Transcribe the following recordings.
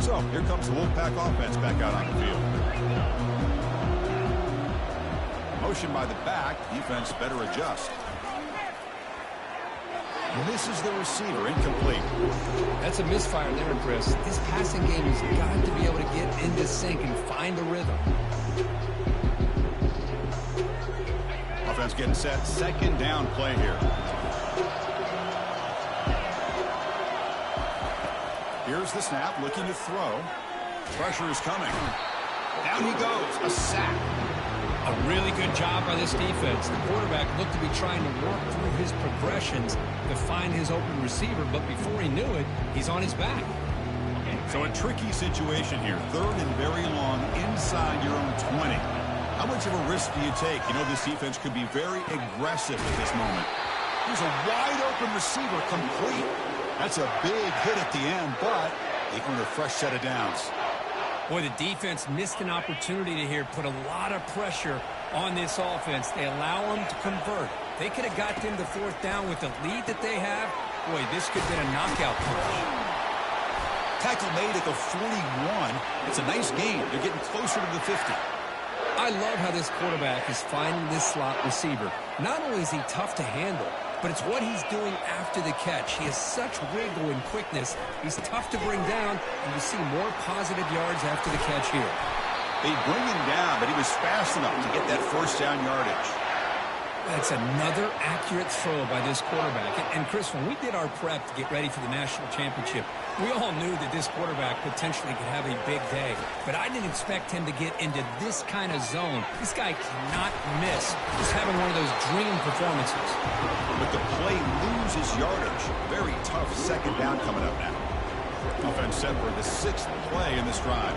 So here comes the Wolfpack offense back out on the field. Motion by the back. Defense better adjust. Misses the receiver. Incomplete. That's a misfire there, Chris. This passing game has got to be able to get into sync and find a rhythm. Offense getting set. Second down play here. Here's the snap, looking to throw. Pressure is coming. Down he goes. A sack. A really good job by this defense. The quarterback looked to be trying to work through his progressions to find his open receiver, but before he knew it, he's on his back. So a tricky situation here. Third and very long inside your own 20. How much of a risk do you take? You know this defense could be very aggressive at this moment. Here's a wide-open receiver complete. That's a big hit at the end, but they can earn a fresh set of downs. Boy, the defense missed an opportunity to here put a lot of pressure on this offense. They allow them to convert. They could have got them to fourth down with the lead that they have. Boy, this could have been a knockout punch. Tackle made at the 41. It's a nice gain. They're getting closer to the 50. I love how this quarterback is finding this slot receiver. Not only is he tough to handle, but it's what he's doing after the catch. He has such wiggle and quickness. He's tough to bring down, and you see more positive yards after the catch here. They bring him down, but he was fast enough to get that first down yardage. That's another accurate throw by this quarterback. And Chris, when we did our prep to get ready for the national championship, we all knew that this quarterback potentially could have a big day. But I didn't expect him to get into this kind of zone. This guy cannot miss. He's having one of those dream performances. But the play loses yardage. Very tough second down coming up now. Offense set for the 6th play in this drive.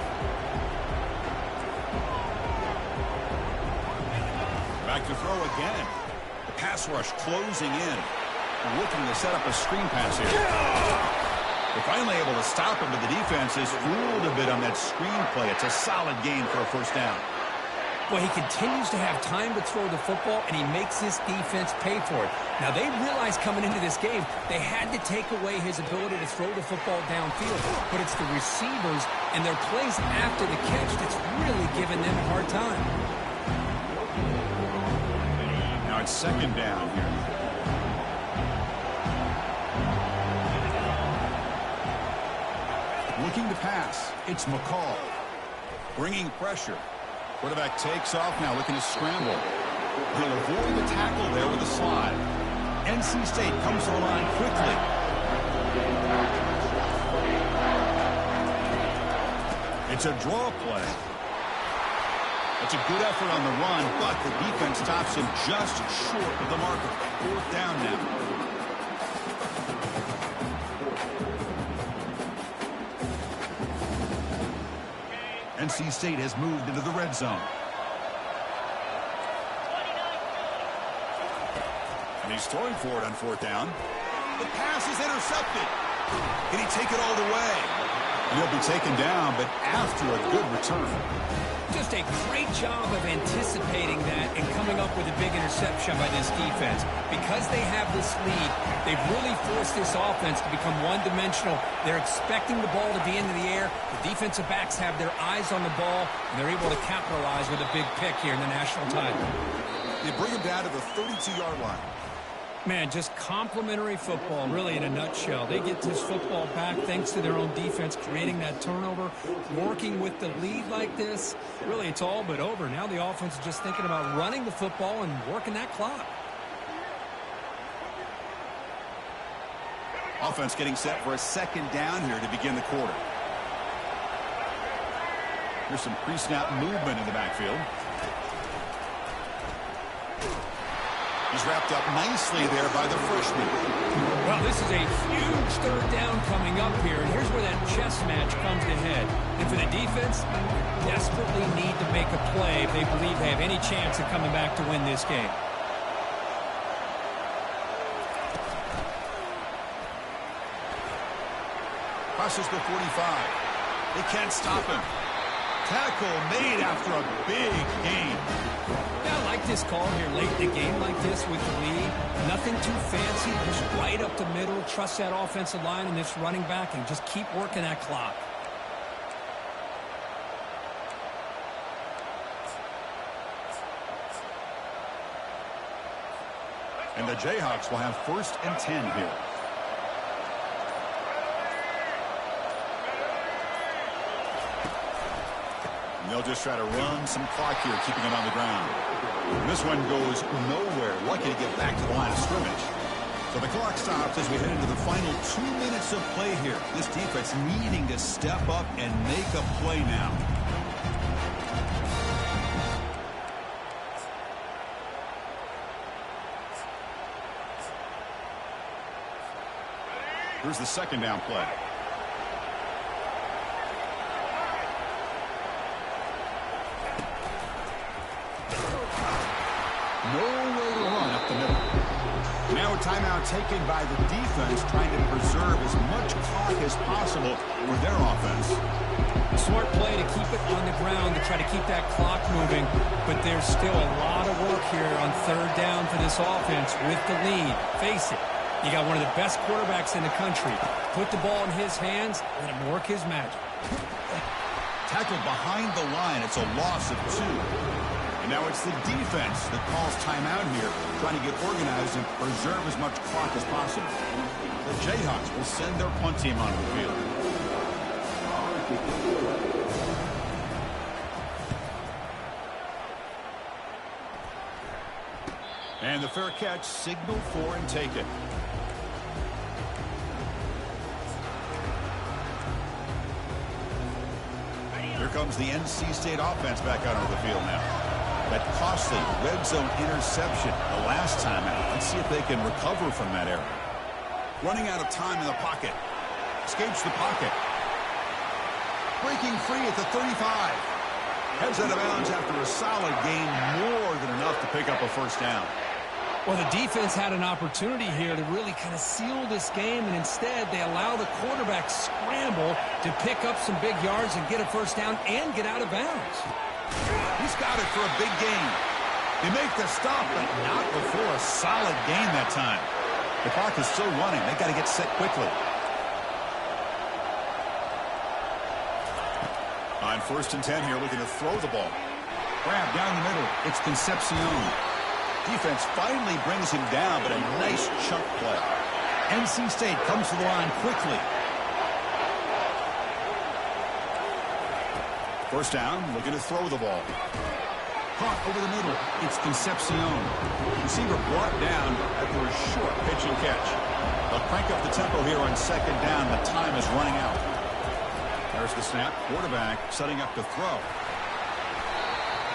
Back to throw again. The pass rush closing in. Looking to set up a screen pass here. They're finally able to stop him, but the defense is fooled a bit on that screen play. It's a solid gain for a first down. Well, he continues to have time to throw the football, and he makes this defense pay for it. Now, they realized coming into this game they had to take away his ability to throw the football downfield. But it's the receivers and their plays after the catch that's really giving them a hard time. Now it's second down here. Looking to pass. It's McCall. Bringing pressure. Quarterback takes off now, looking to scramble. He'll avoid the tackle there with a slide. NC State comes to the line quickly. It's a draw play. It's a good effort on the run, but the defense stops him just short of the marker. Fourth down now. NC State has moved into the red zone. And he's throwing for it on fourth down. The pass is intercepted. Can he take it all the way? And he'll be taken down, but after a good return. Just a great job of anticipating that and coming up with a big interception by this defense. Because they have this lead, they've really forced this offense to become one-dimensional. They're expecting the ball to be into the air. The defensive backs have their eyes on the ball, and they're able to capitalize with a big pick here in the national title. They bring him down to the 32-yard line. Man, just complimentary football, really, in a nutshell. They get this football back thanks to their own defense, creating that turnover, working with the lead like this. Really, it's all but over. Now the offense is just thinking about running the football and working that clock. Offense getting set for a second down here to begin the quarter. Here's some pre-snap movement in the backfield. He's wrapped up nicely there by the freshman. Well, this is a huge third down coming up here, and here's where that chess match comes to head. And for the defense, desperately need to make a play if they believe they have any chance of coming back to win this game. Crosses the 45. They can't stop him. Tackle made after a big gain. Yeah, I like this call here late in the game like this with the lead. Nothing too fancy, just right up the middle. Trust that offensive line and this running back and just keep working that clock. And the Jayhawks will have 1st and 10 here. And they'll just try to run some clock here, keeping it on the ground. And this one goes nowhere. Lucky to get back to the line of scrimmage. So the clock stops as we head into the final 2 minutes of play here. This defense needing to step up and make a play now. Here's the 2nd down play. No way to run up the middle. Now a timeout taken by the defense, trying to preserve as much clock as possible for their offense. A smart play to keep it on the ground to try to keep that clock moving, but there's still a lot of work here on 3rd down for this offense with the lead. Face it, you got one of the best quarterbacks in the country. Put the ball in his hands, let him work his magic. Tackled behind the line. It's a loss of 2. And now it's the defense that calls timeout here, trying to get organized and preserve as much clock as possible. The Jayhawks will send their punt team onto the field. And the fair catch, signal for and take it. Here comes the NC State offense back out onto the field now. That costly red zone interception the last time out. Let's see if they can recover from that error. Running out of time in the pocket. Escapes the pocket. Breaking free at the 35. Heads out of bounds after a solid gain, more than enough to pick up a 1st down. Well, the defense had an opportunity here to really kind of seal this game, and instead they allow the quarterback scramble to pick up some big yards and get a 1st down and get out of bounds. He's got it for a big gain. They make the stop, but not before a solid gain that time. The clock is still running. They've got to get set quickly. On 1st and 10 here, looking to throw the ball. Grab down the middle. It's Concepcion. Defense finally brings him down, but a nice chunk play. NC State comes to the line quickly. 1st down, looking to throw the ball. Caught over the middle. It's Concepcion. Receiver brought down after a short pitch and catch. They'll crank up the tempo here on 2nd down. The time is running out. There's the snap. Quarterback setting up to throw.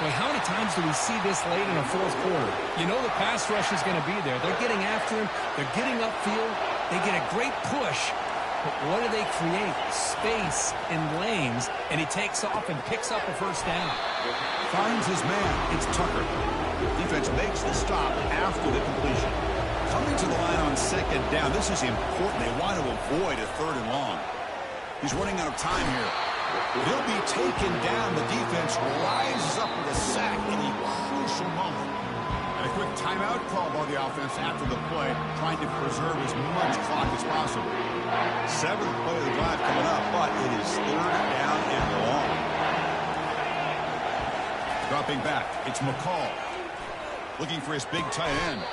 Well, how many times do we see this late in a 4th quarter? You know the pass rush is going to be there. They're getting after him. They're getting upfield. They get a great push. But what do they create? Space and lanes. And he takes off and picks up a 1st down. Finds his man. It's Tucker. Defense makes the stop after the completion. Coming to the line on 2nd down. This is important. They want to avoid a 3rd and long. He's running out of time here. He'll be taken down. The defense rises up with a sack in a crucial moment. And a quick timeout call by the offense after the play, trying to preserve as much clock as possible. 7th play of the drive coming up, but it is 3rd down and long. Dropping back, it's McCall. Looking for his big tight end.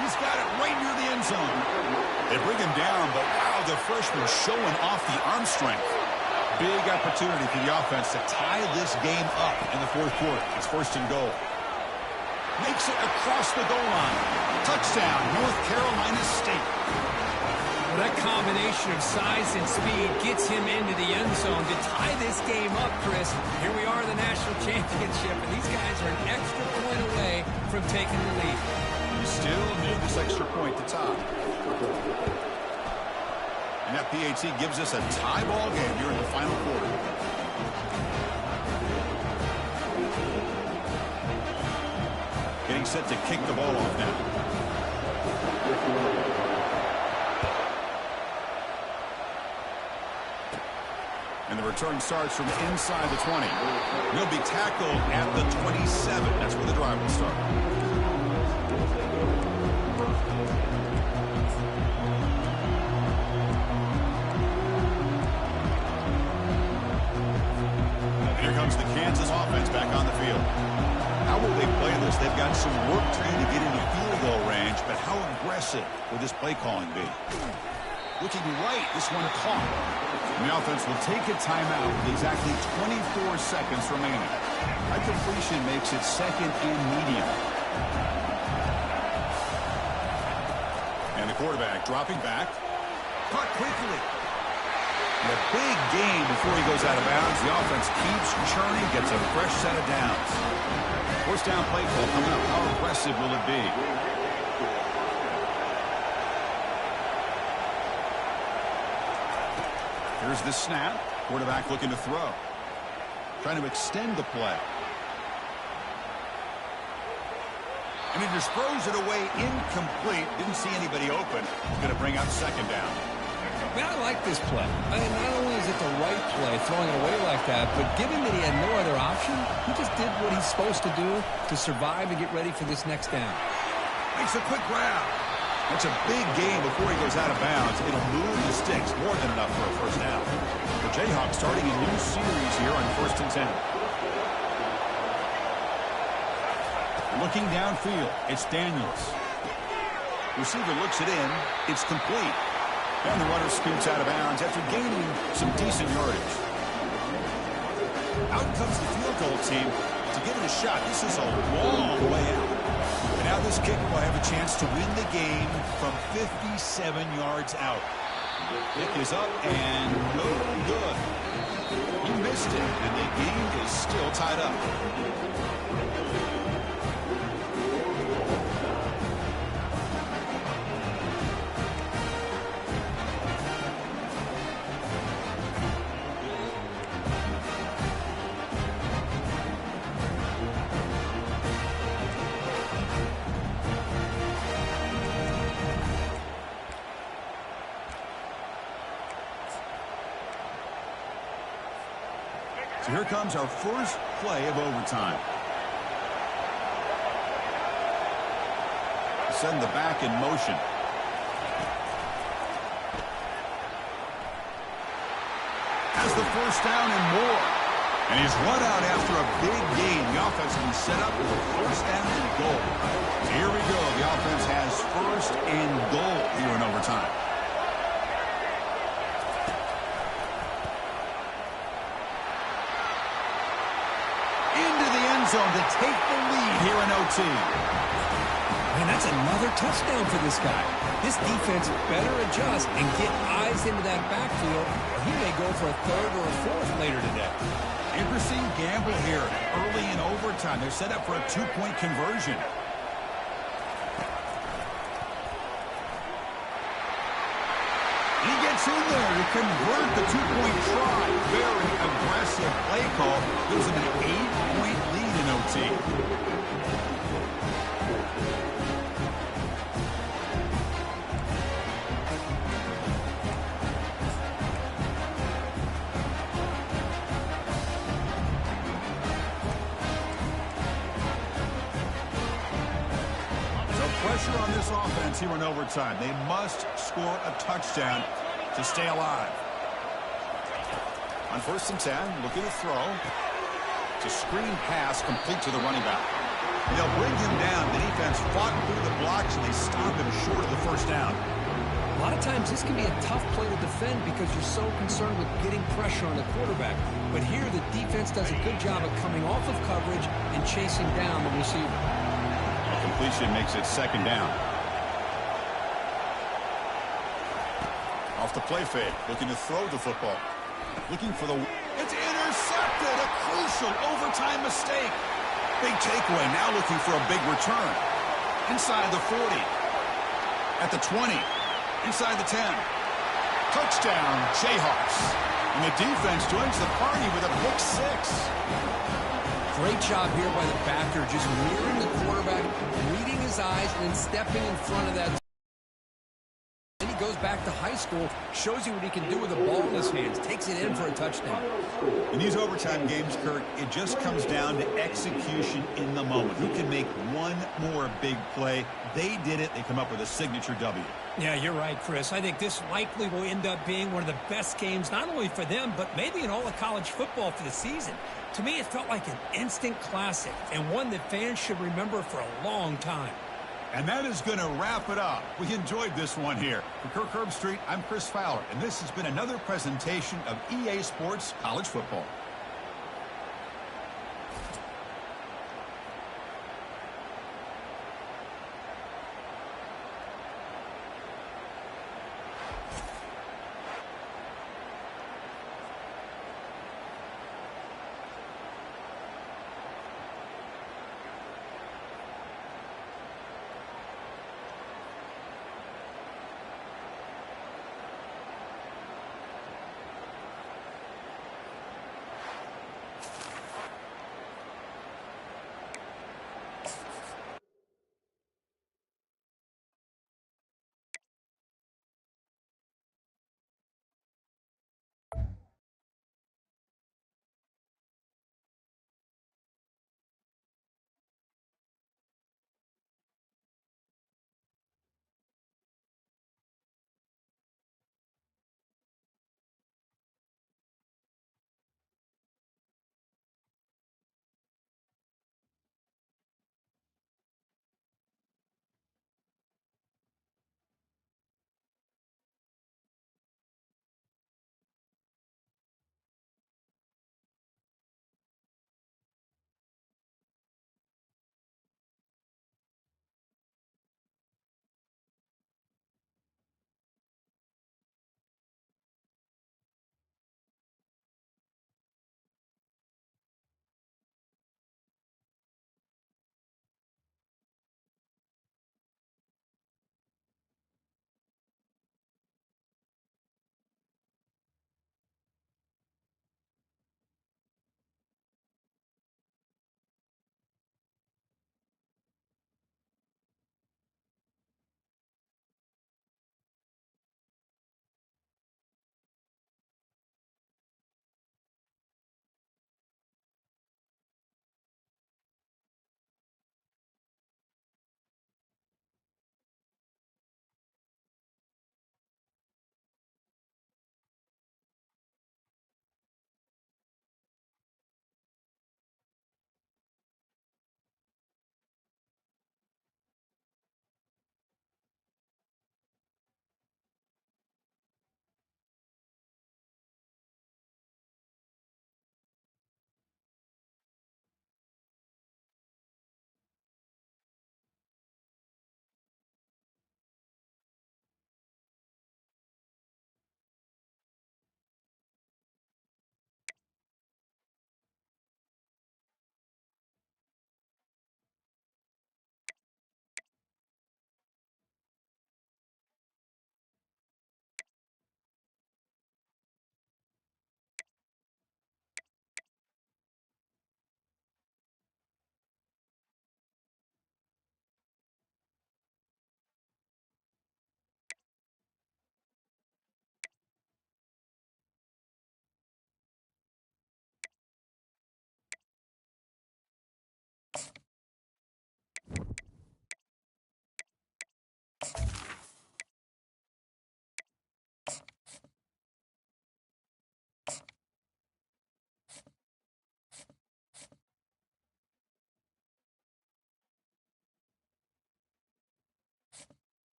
He's got it right near the end zone. They bring him down, but wow, the freshman showing off the arm strength. Big opportunity for the offense to tie this game up in the 4th quarter. It's 1st and goal. Makes it across the goal line. Touchdown, North Carolina State. Well, that combination of size and speed gets him into the end zone to tie this game up, Chris. Here we are in the national championship, and these guys are an extra point away from taking the lead. Still need this extra point to top. And that PAT gives us a tie ball game here in the final quarter. Getting set to kick the ball off now. And the return starts from inside the 20. He'll be tackled at the 27. That's where the drive will start. Here comes the Kansas offense back on the field. how will they play this? They've got some work to do to get into field goal range, but how aggressive will this play calling be? Looking right, this one caught. And the offense will take a timeout with exactly 24 seconds remaining. That completion makes it second and medium. And the quarterback dropping back. Caught quickly. And a big gain before he goes out of bounds. The offense keeps churning, gets a fresh set of downs. First down play call coming up. How aggressive will it be? Here's the snap. Quarterback looking to throw. Trying to extend the play. And he just throws it away incomplete. Didn't see anybody open. He's going to bring up second down. Man, I like this play. I mean, not only is it the right play, throwing it away like that, but given that he had no other option, he just did what he's supposed to do to survive and get ready for this next down. Makes a quick grab. That's a big gain before he goes out of bounds. It'll move the sticks, more than enough for a first down. The Jayhawks starting a new series here on 1st and 10. Looking downfield, it's Daniels. Receiver looks it in. It's complete. And the runner scoots out of bounds after gaining some decent yardage. Out comes the field goal team to give it a shot. This is a long way out. And now this kicker will have a chance to win the game from 57 yards out. Kick is up and no good. He missed it, and the game is still tied up. So here comes our first play of overtime. Send the back in motion. Has the first down and more. And he's run out after a big gain. The offense will be set up with a first down and goal. So here we go. The offense has first and goal here in overtime. Zone to take the lead here in OT. Man, that's another touchdown for this guy. This defense better adjust and get eyes into that backfield, or he may go for a third or a fourth later today. Interesting gamble here early in overtime. They're set up for a two-point conversion. He gets in there to convert the two-point try. Very aggressive play call. Gives him an 8-point lead in OT. Pressure on this offense here in overtime. They must score a touchdown to stay alive. On 1st and 10, looking to throw. It's a screen pass complete to the running back. They'll bring him down. The defense fought through the blocks, and they stop him short of the first down. A lot of times this can be a tough play to defend because you're so concerned with getting pressure on the quarterback. But here the defense does a good job of coming off of coverage and chasing down the receiver. Completion makes it second down. Off the play fake, looking to throw the football. Looking for the... It's intercepted! A crucial overtime mistake. Big takeaway, now looking for a big return. Inside the 40. At the 20. Inside the 10. Touchdown, Jayhawks. And the defense joins the party with a pick six. Great job here by the backer, just mirroring the quarterback, reading his eyes, and then stepping in front of that. Then he goes back to high school, shows you what he can do with the ball in his hands, takes it in for a touchdown. In these overtime games, Kirk, it just comes down to execution in the moment. Who can make one more big play? They did it. They come up with a signature W. Yeah, you're right, Chris. I think this likely will end up being one of the best games, not only for them, but maybe in all of college football for the season. To me, it felt like an instant classic and one that fans should remember for a long time. And that is going to wrap it up. We enjoyed this one here. For Kirk Herbstreit, I'm Chris Fowler, and this has been another presentation of EA Sports College Football.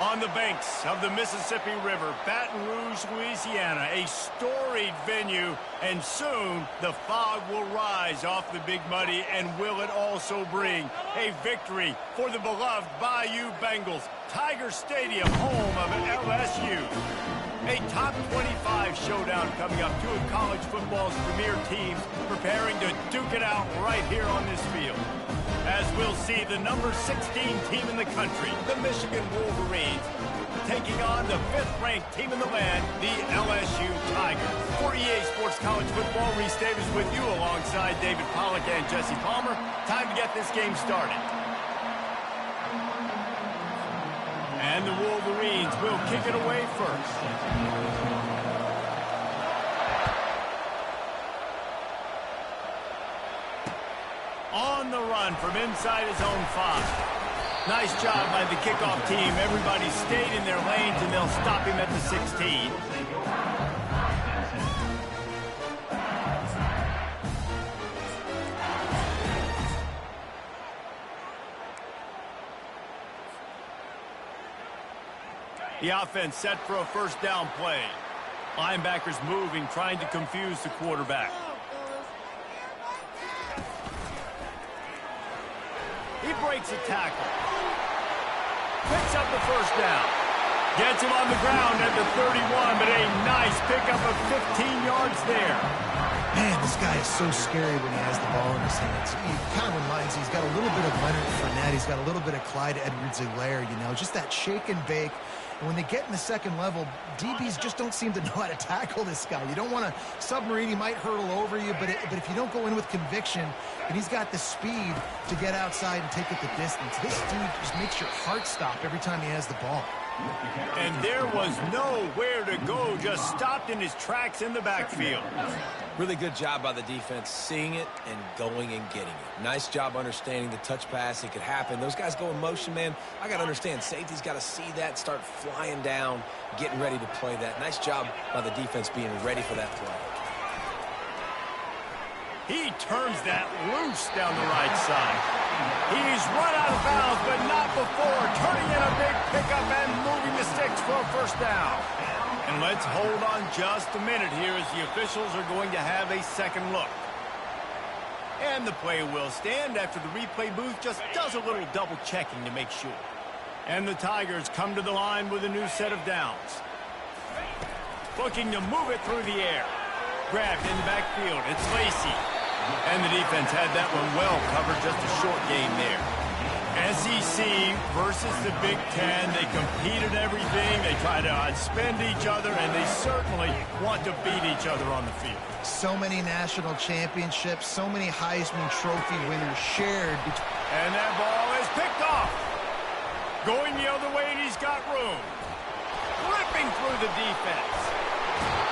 On the banks of the Mississippi River, Baton Rouge, Louisiana, a storied venue, and soon the fog will rise off the Big Muddy, and will it also bring a victory for the beloved Bayou Bengals. Tiger Stadium, home of LSU. A top 25 showdown coming up. Two of college football's premier teams preparing to duke it out right here on this field. As we'll see the number 16 team in the country, the Michigan Wolverines, taking on the 5th-ranked team in the land, the LSU Tigers. For EA Sports College Football, Reese Davis with you alongside David Pollack and Jesse Palmer. Time to get this game started. And the Wolverines will kick it away first. On the run from inside his own 5. Nice job by the kickoff team. Everybody stayed in their lanes, and they'll stop him at the 16. The offense set for a first down play. Linebackers moving, trying to confuse the quarterback. He breaks a tackle. Picks up the first down. Gets him on the ground at the 31, but a nice pickup of 15 yards there. Man, this guy is so scary when he has the ball in his hands. He kind of reminds me, he's got a little bit of Leonard Fournette. He's got a little bit of Clyde Edwards-Helaire, you know, just that shake and bake. And when they get in the second level, DBs just don't seem to know how to tackle this guy. You don't want to submarine. He might hurtle over you, but if you don't go in with conviction, and he's got the speed to get outside and take it the distance, this dude just makes your heart stop every time he has the ball. And there was nowhere to go, just stopped in his tracks in the backfield. Really good job by the defense, seeing it and going and getting it. Nice job understanding the touch pass. It could happen. Those guys go in motion, man. I got to understand, safety's got to see that, start flying down, getting ready to play that. Nice job by the defense being ready for that play. He turns that loose down the right side. He's run out of bounds, but not before. Turning in a big pickup and moving the sticks for a first down. And let's hold on just a minute here as the officials are going to have a second look. And the play will stand after the replay booth just does a little double checking to make sure. And the Tigers come to the line with a new set of downs. Looking to move it through the air. Grabbed in the backfield. It's Lacey. And the defense had that one well covered. Just a short gain there. SEC versus the Big Ten. They compete at everything. They try to outspend each other, and they certainly want to beat each other on the field. So many national championships, so many Heisman Trophy winners shared. And that ball is picked off. Going the other way, and he's got room. Ripping through the defense.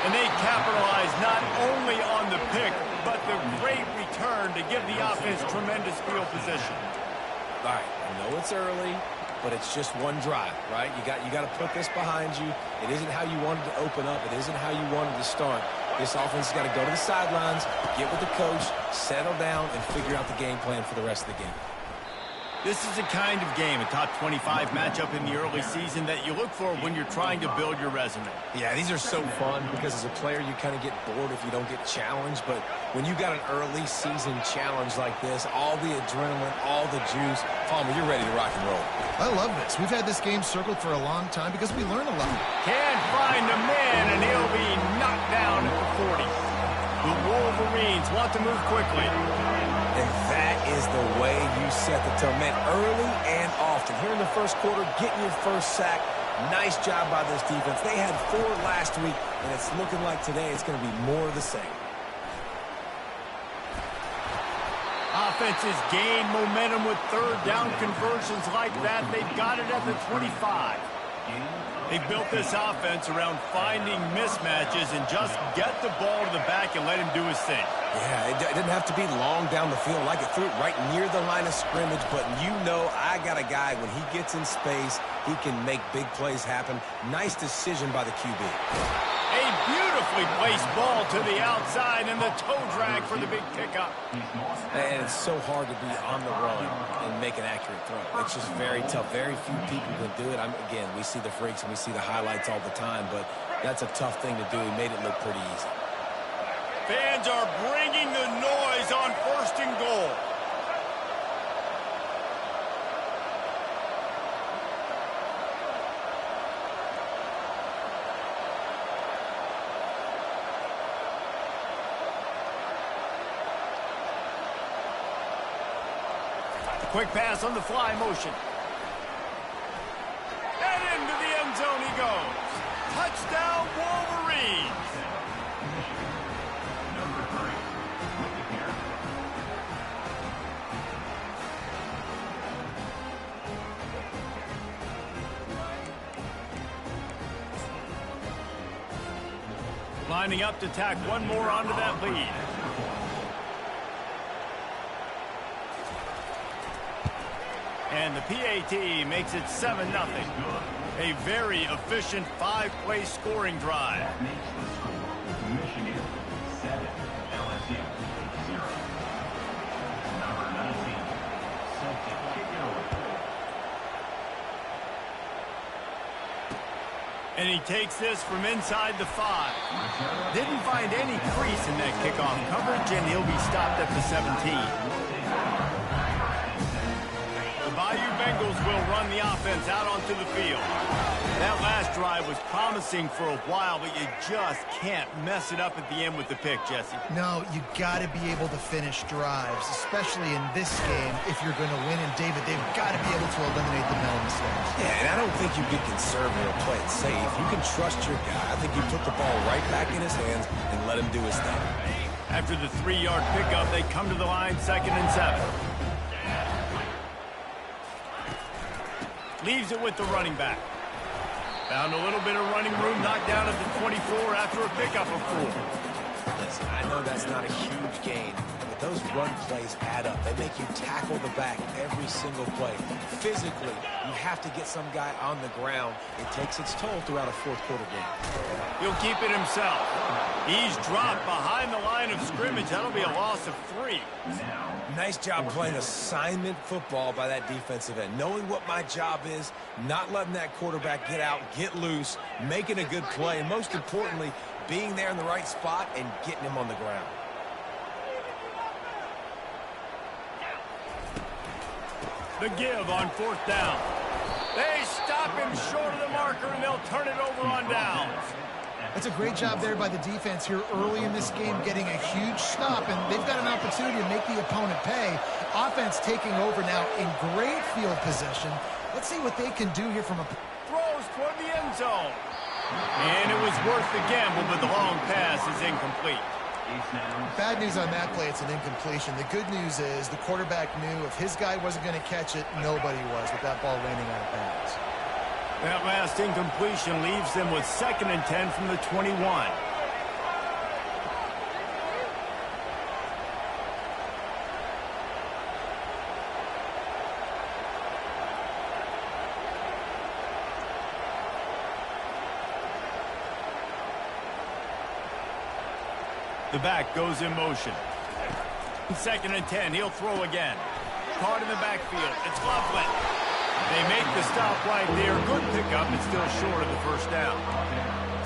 And they capitalize not only on the pick, but the great return to give the offense tremendous field position. All right, I know it's early, but it's just one drive, right? You got to put this behind you. It isn't how you wanted to open up. It isn't how you wanted to start. This offense has got to go to the sidelines, get with the coach, settle down, and figure out the game plan for the rest of the game. This is the kind of game, a top 25 matchup in the early season, that you look for when you're trying to build your resume. Yeah, these are so fun because as a player, you kind of get bored if you don't get challenged. But when you got an early season challenge like this, all the adrenaline, all the juice, Palmer, you're ready to rock and roll. I love this. We've had this game circled for a long time because we learn a lot. Can't find a man, and he'll be knocked down at the 40. The Wolverines want to move quickly. And that is the way you set the tone. Man, early and often. Here in the first quarter, getting your first sack. Nice job by this defense. They had 4 last week, and it's looking like today it's going to be more of the same. Offenses gain momentum with third down conversions like that. They've got it at the 25. They built this offense around finding mismatches and just get the ball to the back and let him do his thing. Yeah, it didn't have to be long down the field. Like it threw it right near the line of scrimmage, but you know I got a guy, when he gets in space, he can make big plays happen. Nice decision by the QB. A beautifully placed ball to the outside and the toe drag for the big pickup. And it's so hard to be on the run and make an accurate throw. It's just very tough. Very few people can do it. Again, we see the freaks and we see the highlights all the time, but that's a tough thing to do. He made it look pretty easy. Fans are bringing the noise on 1st and goal. Quick pass on the fly motion. And into the end zone he goes. Touchdown, Wolverines. Lining up to tack one more onto that lead. And the PAT makes it 7-0. A very efficient 5-play scoring drive. Michigan 7, LSU 0. Number 19, set to kick it away. And he takes this from inside the 5. Didn't find any crease in that kickoff coverage, and he'll be stopped at the 17. Bayou Bengals will run the offense out onto the field. That last drive was promising for a while, but you just can't mess it up at the end with the pick, Jesse. No, you got to be able to finish drives, especially in this game if you're going to win. And David, they've got to be able to eliminate the mental mistakes. Yeah, and I don't think you get conservative or play it safe. You can trust your guy. I think you took the ball right back in his hands and let him do his thing. After the 3-yard pickup, they come to the line 2nd and 7. Leaves it with the running back. Found a little bit of running room, knocked down at the 24 after a pickup of 4. Listen, I know that's not a huge gain, but those run plays add up. They make you tackle the back every single play. Physically, you have to get some guy on the ground. It takes its toll throughout a 4th quarter game. He'll keep it himself. He's dropped behind the line of scrimmage. That'll be a loss of 3. Nice job playing assignment football by that defensive end. Knowing what my job is, not letting that quarterback get out, get loose, making a good play, and most importantly, being there in the right spot and getting him on the ground. The give on 4th down. They stop him short of the marker, and they'll turn it over on downs. That's a great job there by the defense here early in this game, getting a huge stop, and they've got an opportunity to make the opponent pay. Offense taking over now in great field possession. Let's see what they can do here from a... Throws toward the end zone. And it was worth the gamble, but the long pass is incomplete. Bad news on that play, it's an incompletion. The good news is the quarterback knew if his guy wasn't going to catch it, nobody was with that ball landing out of bounds. That last incompletion leaves them with 2nd and 10 from the 21. The back goes in motion. 2nd and 10. He'll throw again. Caught in the backfield. It's Loveland. They make the stop right there. Good pickup. It's still short of the 1st down.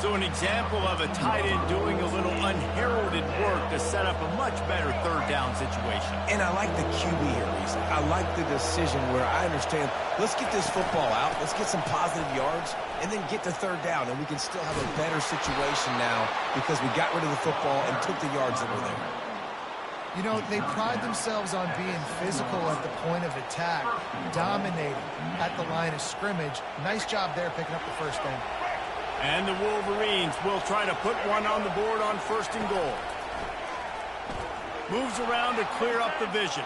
So an example of a tight end doing a little unheralded work to set up a much better 3rd down situation. And I like the QB here, Reese. I like the decision where I understand, let's get this football out, let's get some positive yards, and then get to 3rd down, and we can still have a better situation now because we got rid of the football and took the yards that were there. You know, they pride themselves on being physical at the point of attack, dominating at the line of scrimmage. Nice job there picking up the 1st down. And the Wolverines will try to put one on the board on 1st and goal. Moves around to clear up the vision.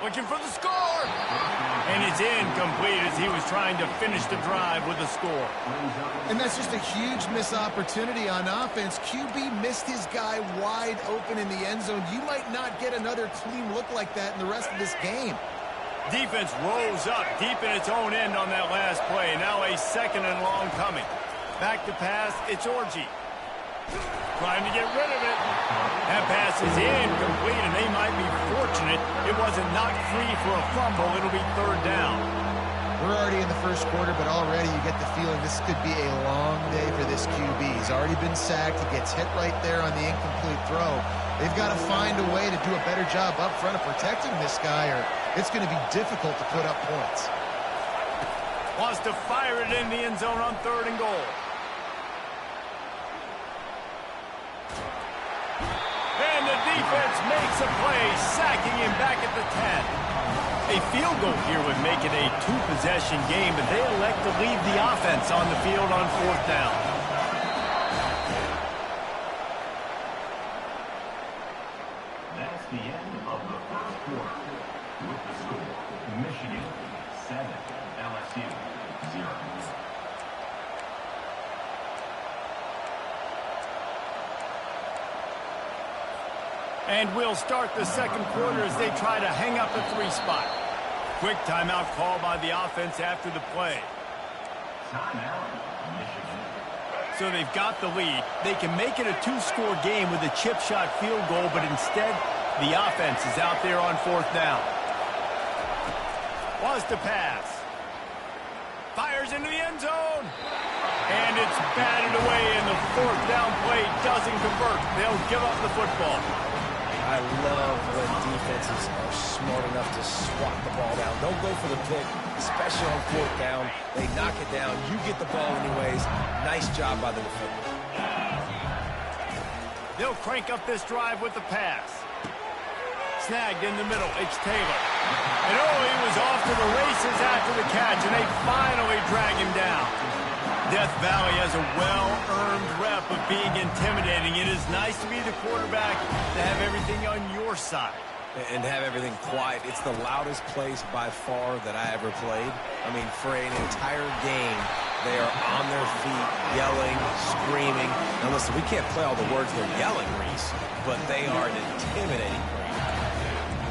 Looking for the score! And it's incomplete as he was trying to finish the drive with a score. And that's just a huge missed opportunity on offense. QB missed his guy wide open in the end zone. You might not get another clean look like that in the rest of this game. Defense rose up deep in its own end on that last play. Now a 2nd and long coming. Back to pass, it's Orji. Trying to get rid of it. That pass is incomplete, and they might be fortunate it wasn't knocked free for a fumble. It'll be 3rd down. We're already in the 1st quarter, but already you get the feeling this could be a long day for this QB. He's already been sacked. He gets hit right there on the incomplete throw. They've got to find a way to do a better job up front of protecting this guy, or it's going to be difficult to put up points. Wants to fire it in the end zone on 3rd and goal. And the defense makes a play, sacking him back at the 10. A field goal here would make it a 2-possession game, but they elect to leave the offense on the field on 4th down. That's the end of the 1st quarter. With the score, Michigan 7, LSU 0. And we'll start the 2nd quarter as they try to hang up a 3 spot. Quick timeout call by the offense after the play. Timeout, Michigan. So they've got the lead. They can make it a 2-score game with a chip shot field goal, but instead, the offense is out there on 4th down. Wants to pass. Fires into the end zone. And it's batted away, and the 4th down play doesn't convert. They'll give up the football. I love when defenses are smart enough to swat the ball down. Don't go for the pick, especially on 4th down. They knock it down. You get the ball anyways. Nice job by the defender. They'll crank up this drive with the pass. Snagged in the middle. It's Taylor. And oh, he was off to the races after the catch, and they finally drag him down. Death Valley has a well-earned rep of being intimidating. It is nice to be the quarterback, to have everything on your side. And have everything quiet. It's the loudest place by far that I ever played. I mean, for an entire game, they are on their feet, yelling, screaming. Now listen, we can't play all the words they're yelling, Reese, but they are an intimidating crowd.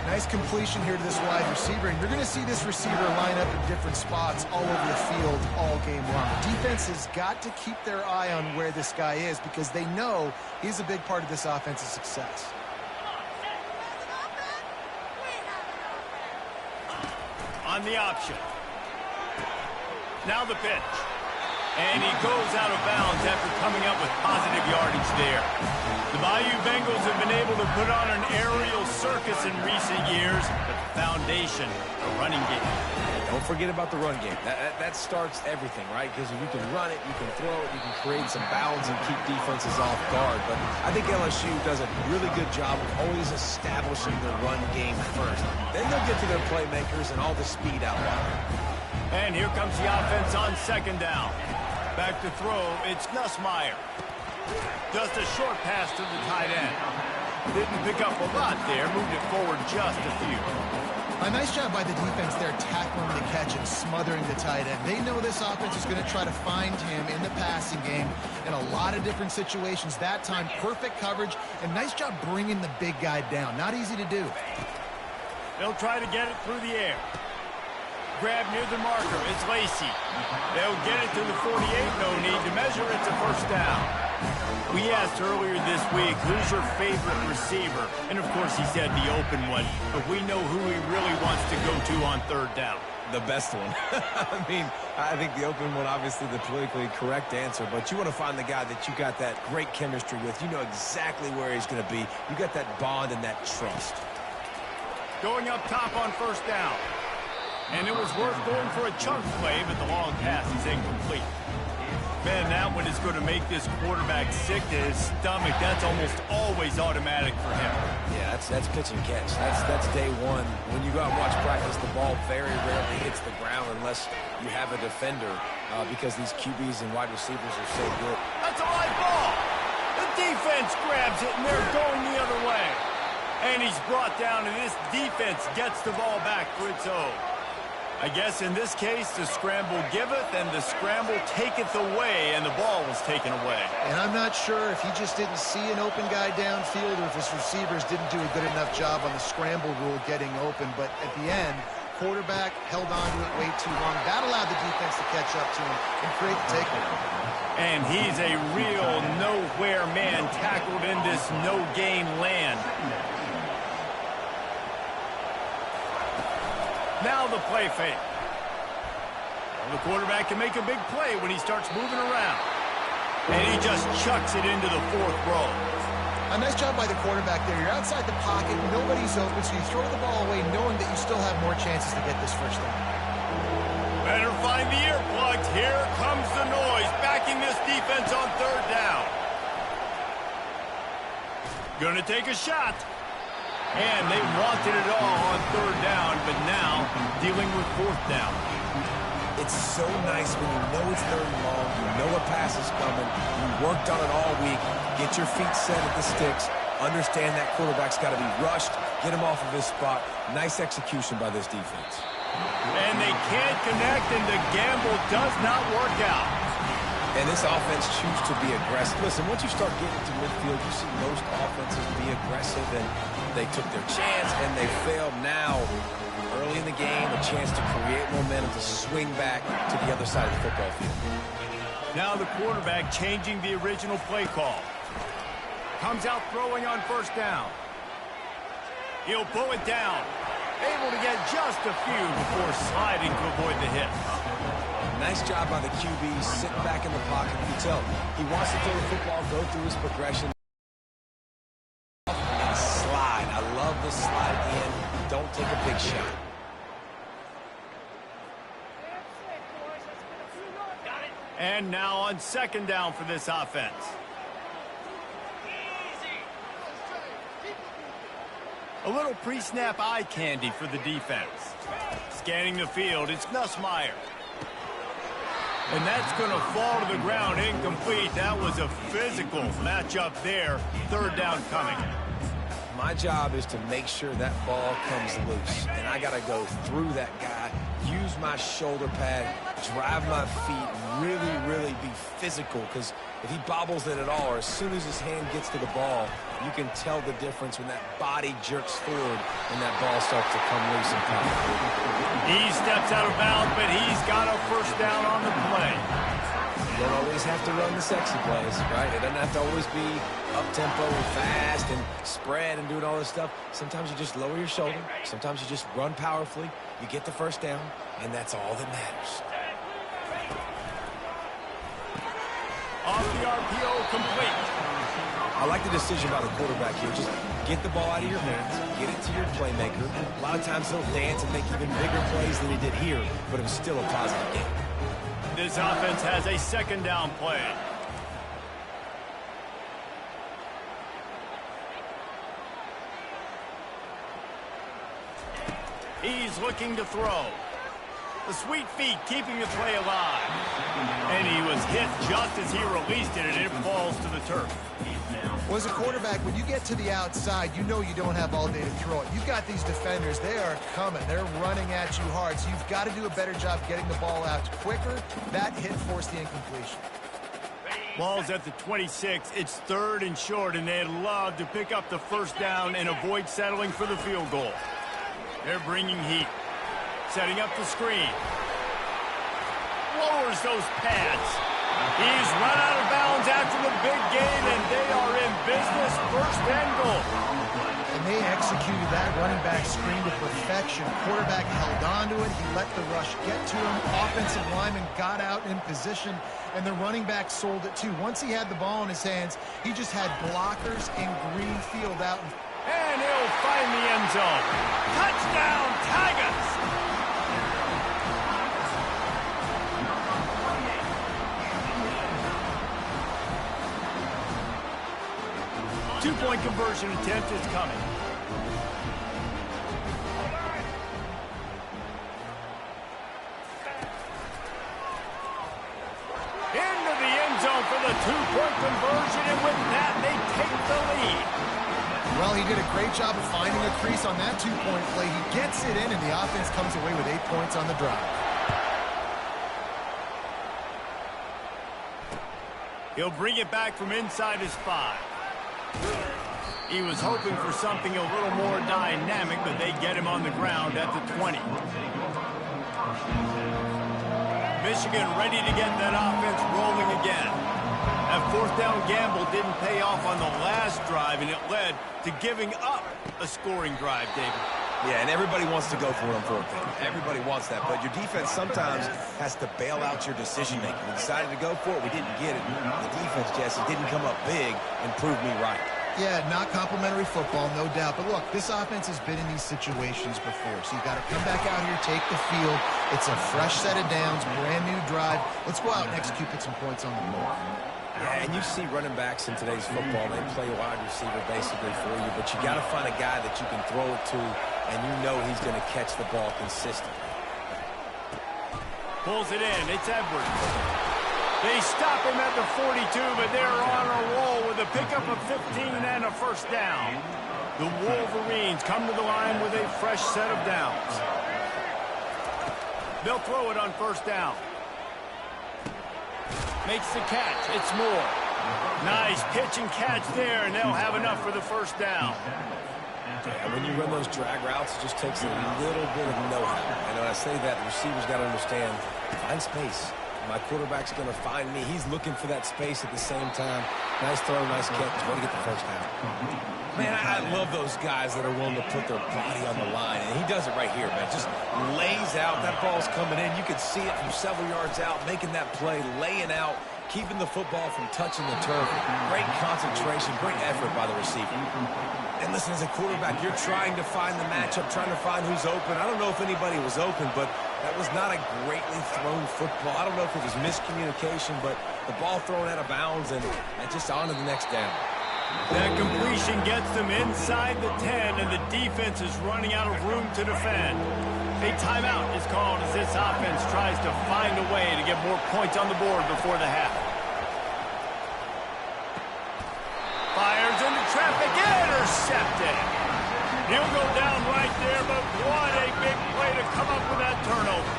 Nice completion here to this wide receiver, and you're going to see this receiver line up in different spots all over the field all game long. The defense has got to keep their eye on where this guy is because they know he's a big part of this offense's success. On the option. Now the pitch. And he goes out of bounds after coming up with positive yardage there. The Bayou Bengals have been able to put on an aerial circus in recent years, but the foundation foundation, the running game. Don't forget about the run game. That starts everything, right? Because if you can run it, you can throw it, you can create some balance and keep defenses off guard. But I think LSU does a really good job of always establishing the run game first. Then they'll get to their playmakers and all the speed out wide. And here comes the offense on second down. Back to throw, it's Ncaa. Just a short pass to the tight end. Didn't pick up a lot there, moved it forward just a few. A nice job by the defense there, tackling the catch and smothering the tight end. They know this offense is going to try to find him in the passing game in a lot of different situations. That time, perfect coverage, and nice job bringing the big guy down. Not easy to do. They'll try to get it through the air. Grab near the marker. It's Lacey. They'll get it to the 48. No need to measure. It's a first down. We asked earlier this week, who's your favorite receiver? And, of course, he said the open one. But we know who he really wants to go to on third down. The best one. I mean, I think the open one, obviously the politically correct answer, but you want to find the guy that you got that great chemistry with. You know exactly where he's going to be. You got that bond and that trust. Going up top on first down. And it was worth going for a chunk play, but the long pass is incomplete. Man, that one is going to make this quarterback sick to his stomach. That's almost always automatic for him. Yeah, that's pitch and catch. That's day one. When you go out and watch practice, the ball very rarely hits the ground unless you have a defender because these QBs and wide receivers are so good. That's a live ball. The defense grabs it, and they're going the other way. And he's brought down, and this defense gets the ball back for its own. I guess in this case, the scramble giveth and the scramble taketh away, and the ball was taken away. And I'm not sure if he just didn't see an open guy downfield or if his receivers didn't do a good enough job on the scramble rule getting open. But at the end, quarterback held on to it way too long. That allowed the defense to catch up to him and create the takeaway. And he's a real nowhere man tackled in this no-gain land. Now the play fake. Well, the quarterback can make a big play when he starts moving around. And he just chucks it into the fourth row. A nice job by the quarterback there. You're outside the pocket, nobody's open, so you throw the ball away knowing that you still have more chances to get this first down. Better find the earplugs. Here comes the noise, backing this defense on third down. Gonna take a shot. And they wanted it all on third down, but now dealing with fourth down. It's so nice when you know it's third and long, you know a pass is coming, you worked on it all week, get your feet set at the sticks, understand that quarterback's got to be rushed, get him off of his spot. Nice execution by this defense. And they can't connect, and the gamble does not work out. And this offense chooses to be aggressive. Listen, once you start getting to midfield, you see most offenses be aggressive, and they took their chance, and they failed. Now, early in the game, a chance to create momentum to swing back to the other side of the football field. Now the quarterback changing the original play call. Comes out throwing on first down. He'll pull it down. Able to get just a few before sliding to avoid the hit. Nice job by the QB, sitting back in the pocket. You can tell he wants to throw the football, go through his progression, and slide. I love the slide in. Don't take a big shot. And now on second down for this offense. A little pre-snap eye candy for the defense. Scanning the field, it's Ncaa. And that's going to fall to the ground incomplete. That was a physical matchup there. Third down coming. My job is to make sure that ball comes loose. And I got to go through that guy, use my shoulder pad, drive my feet, really be physical. Because if he bobbles it at all, or as soon as his hand gets to the ball, you can tell the difference when that body jerks forward and that ball starts to come loose and pop. He steps out of bounds, but he's got a first down on the play. You don't always have to run the sexy plays, right? It doesn't have to always be up-tempo and fast and spread and doing all this stuff. Sometimes you just lower your shoulder. Sometimes you just run powerfully. You get the first down, and that's all that matters. Off the RPO, complete. I like the decision by the quarterback here. Just get the ball out of your hands, get it to your playmaker. A lot of times he'll dance and make even bigger plays than he did here, but it was still a positive game. This offense has a second down play. He's looking to throw. The sweet feet keeping the play alive. And he was hit just as he released it, and it falls to the turf. Well, as a quarterback, when you get to the outside, you know you don't have all day to throw it. You've got these defenders. They are coming. They're running at you hard. So you've got to do a better job getting the ball out quicker. That hit forced the incompletion. Ball's at the 26. It's 3rd and short, and they'd love to pick up the first down and avoid settling for the field goal. They're bringing heat. Setting up the screen. Lowers those pads. He's run out of bounds after the big gain, and they are in business. 1st and goal. And they executed that running back screen to perfection. Quarterback held on to it. He let the rush get to him. Offensive lineman got out in position, and the running back sold it too. Once he had the ball in his hands, he just had blockers and green field out. And he'll find the end zone. Touchdown, Tigers! Two-point conversion attempt is coming. Into the end zone for the two-point conversion, and with that, they take the lead. Well, he did a great job of finding a crease on that two-point play. He gets it in, and the offense comes away with 8 points on the drive. He'll bring it back from inside his 5. He was hoping for something a little more dynamic, but they get him on the ground at the 20. Michigan ready to get that offense rolling again. That 4th down gamble didn't pay off on the last drive, and it led to giving up a scoring drive, David. Yeah, and everybody wants to go for it on 4th down. Everybody wants that, but your defense sometimes has to bail out your decision-making. We decided to go for it. We didn't get it. The defense, Jesse, didn't come up big and prove me right. Yeah, not complimentary football, no doubt. But look, this offense has been in these situations before. So you've got to come back out here, take the field. It's a fresh set of downs, brand new drive. Let's go out and execute, put some points on the board. Yeah, and you see running backs in today's football, they play wide receiver basically for you, but you got to find a guy that you can throw it to, and you know he's going to catch the ball consistently. Pulls it in. It's Edwards. They stop him at the 42, but they're on a roll with a pickup of 15 and a first down. The Wolverines come to the line with a fresh set of downs. They'll throw it on first down. Makes the catch. It's Moore. Nice pitch and catch there, and they'll have enough for the first down. Yeah, when you run those drag routes, it just takes a little bit of know-how. And when I say that, the receiver's got to understand, find space. My quarterback's going to find me. He's looking for that space at the same time. Nice throw, nice catch. Way to get the first down. Man, I love those guys that are willing to put their body on the line. And he does it right here, man. Just lays out. That ball's coming in. You can see it from several yards out, making that play, laying out, keeping the football from touching the turf. Great concentration, great effort by the receiver. And listen, as a quarterback, you're trying to find the matchup, trying to find who's open. I don't know if anybody was open, but that was not a greatly thrown football. I don't know if it was miscommunication, but the ball thrown out of bounds and just on to the next down. That completion gets them inside the 10, and the defense is running out of room to defend. A timeout is called as this offense tries to find a way to get more points on the board before the half. Fires into traffic, intercepted. He'll go down right there, but what a big play to come up with that turnover.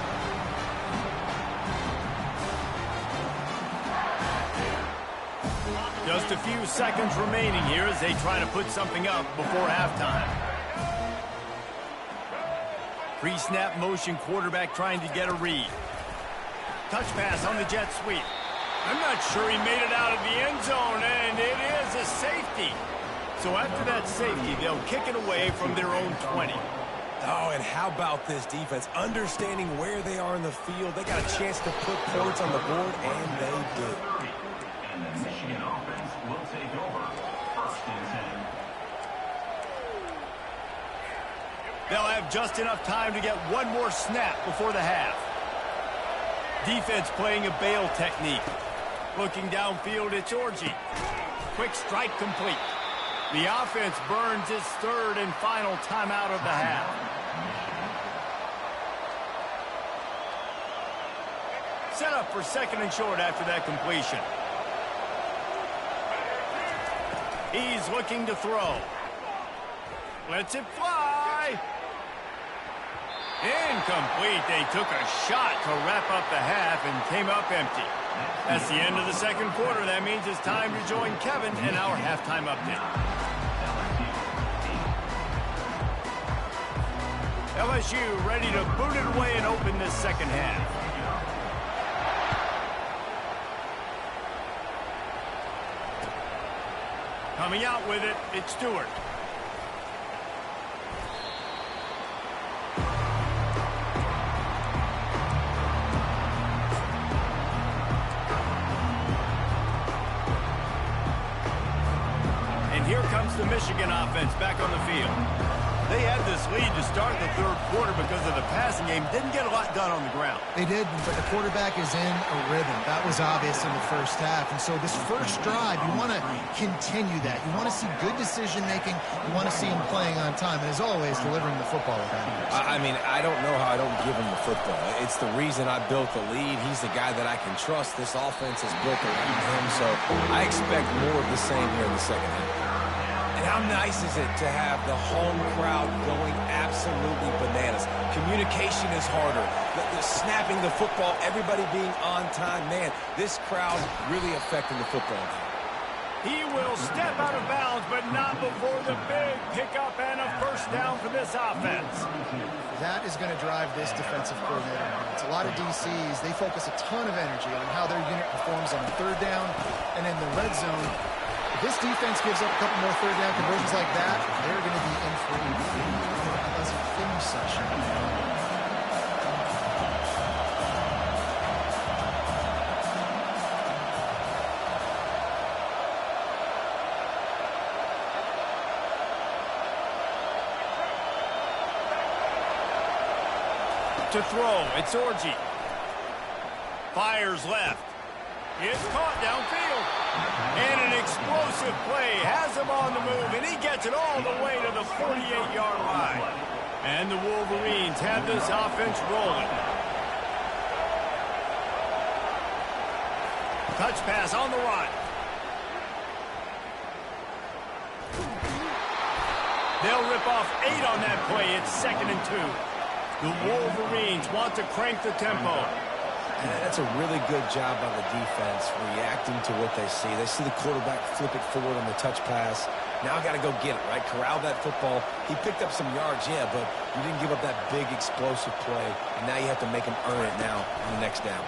Just a few seconds remaining here as they try to put something up before halftime. Pre-snap motion, quarterback trying to get a read. Touch pass on the jet sweep. I'm not sure he made it out of the end zone, and it is a safety. So after that safety, they'll kick it away from their own 20. Oh, and how about this defense? Understanding where they are in the field. They got a chance to put points on the board, and they did. And the Michigan offense will take over They'll have just enough time to get one more snap before the half. Defense playing a bail technique. Looking downfield, it's Orji. Quick strike complete. The offense burns its third and final timeout of the half. Set up for second and short after that completion. He's looking to throw. Lets it fly. Incomplete. They took a shot to wrap up the half and came up empty. That's the end of the second quarter. That means it's time to join Kevin in our halftime update. LSU ready to boot it away and open this second half. Coming out with it, it's Stewart. And here comes the Michigan offense back on the field. They had this lead to start the third quarter because of the passing game. Didn't get a lot done on the ground. They did, but the quarterback is in a rhythm. That was obvious in the first half. And so this first drive, you want to continue that. You want to see good decision-making. You want to see him playing on time. And as always, delivering the football with accuracy. I mean, I don't know how I don't give him the football. It's the reason I built the lead. He's the guy that I can trust. This offense is built around him. So I expect more of the same here in the second half. How nice is it to have the home crowd going absolutely bananas? Communication is harder. The snapping the football, everybody being on time. Man, this crowd really affecting the football game. He will step out of bounds, but not before the big pickup and a first down for this offense. That is going to drive this defensive coordinator. It's a lot of DCs. They focus a ton of energy on how their unit performs on third down and in the red zone. If this defense gives up a couple more third down conversions like that, they're going to be in for a pleasant film session. To throw, it's Orji. Fires left. It's caught downfield. And an explosive play has him on the move, and he gets it all the way to the 48-yard line. And the Wolverines have this offense rolling. Touch pass on the run. They'll rip off 8 on that play. It's 2nd and 2. The Wolverines want to crank the tempo. That's a really good job by the defense reacting to what they see. They see the quarterback flip it forward on the touch pass. Now I got to go get it, right? Corral that football. He picked up some yards, yeah, but you didn't give up that big explosive play. And now you have to make him earn it now on the next down.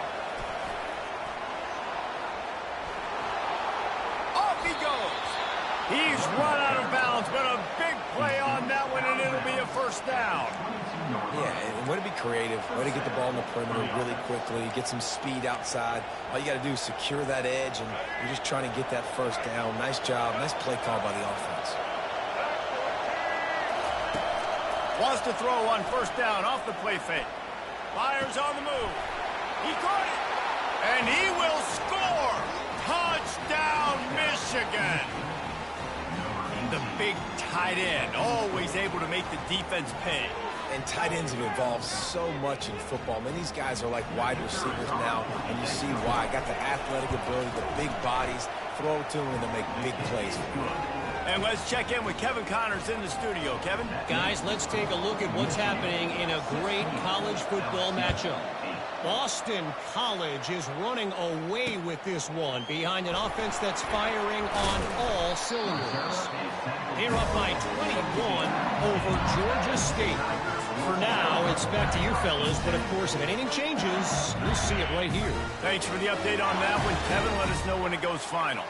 Off he goes. He's run out of bounds, but a big play on that one, and it'll be a first down. Yeah, and way to be creative, way to get the ball in the perimeter really quickly, get some speed outside. All you got to do is secure that edge, and you're just trying to get that first down. Nice job, nice play call by the offense. Wants to throw on first down off the play fake. Fires on the move. He caught it, and he will score. Touchdown, Michigan. The big tight end, always able to make the defense pay. And tight ends have evolved so much in football. Man, these guys are like wide receivers now, and you see why. Got the athletic ability, the big bodies, throw to them, and they make big plays. And let's check in with Kevin Connors in the studio. Kevin? Guys, let's take a look at what's happening in a great college football matchup. Boston College is running away with this one behind an offense that's firing on all cylinders. They're up by 21 over Georgia State. For now, it's back to you fellas, but of course, if anything changes, we'll see it right here. Thanks for the update on that one, Kevin. Let us know when it goes final.